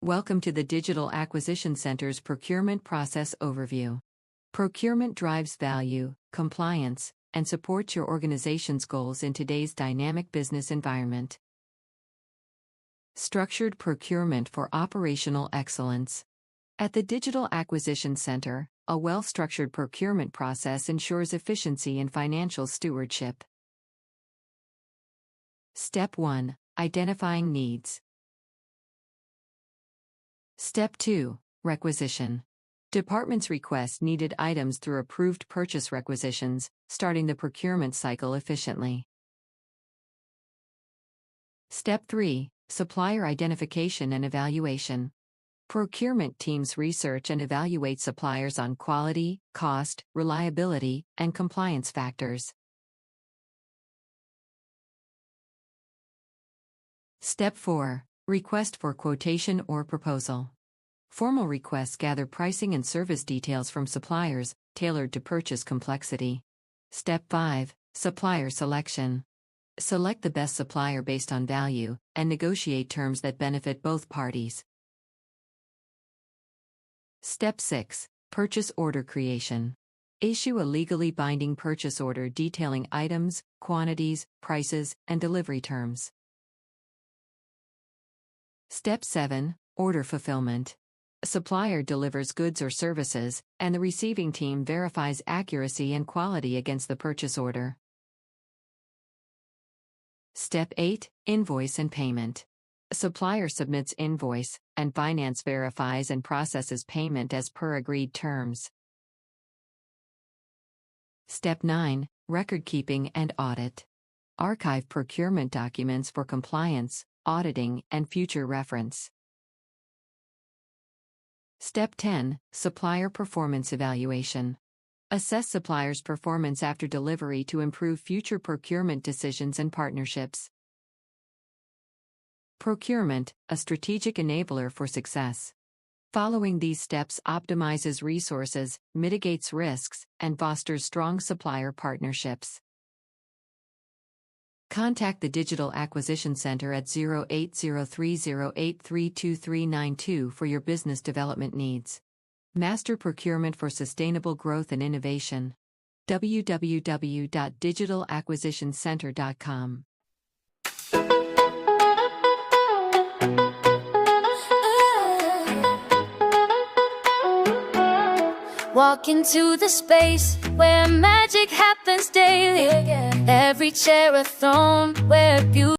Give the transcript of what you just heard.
Welcome to the Digital Acquisition Center's Procurement Process Overview. Procurement drives value, compliance, and supports your organization's goals in today's dynamic business environment. Structured procurement for operational excellence. At the Digital Acquisition Center, a well-structured procurement process ensures efficiency and financial stewardship. Step 1. Identifying needs. Step 2. Requisition. Departments request needed items through approved purchase requisitions, starting the procurement cycle efficiently. Step 3. Supplier identification and evaluation. Procurement teams research and evaluate suppliers on quality, cost, reliability, and compliance factors. Step 4. Request for quotation or proposal. Formal requests gather pricing and service details from suppliers, tailored to purchase complexity. Step 5. Supplier selection. Select the best supplier based on value, and negotiate terms that benefit both parties. Step 6. Purchase order creation. Issue a legally binding purchase order detailing items, quantities, prices, and delivery terms. Step 7. Order fulfillment. A supplier delivers goods or services, and the receiving team verifies accuracy and quality against the purchase order. Step 8. Invoice and payment. A supplier submits invoice, and finance verifies and processes payment as per agreed terms. Step 9. Record keeping and audit. Archive procurement documents for compliance, auditing, and future reference. Step 10. Supplier performance evaluation. Assess suppliers' performance after delivery to improve future procurement decisions and partnerships. Procurement, a strategic enabler for success. Following these steps optimizes resources, mitigates risks, and fosters strong supplier partnerships. Contact the Digital Acquisition Center at 0803083239 for your business development needs. Master procurement for sustainable growth and innovation. www.digitalacquisitioncenter.com. Walk into the space where magic happens daily. Every chair a throne where beauty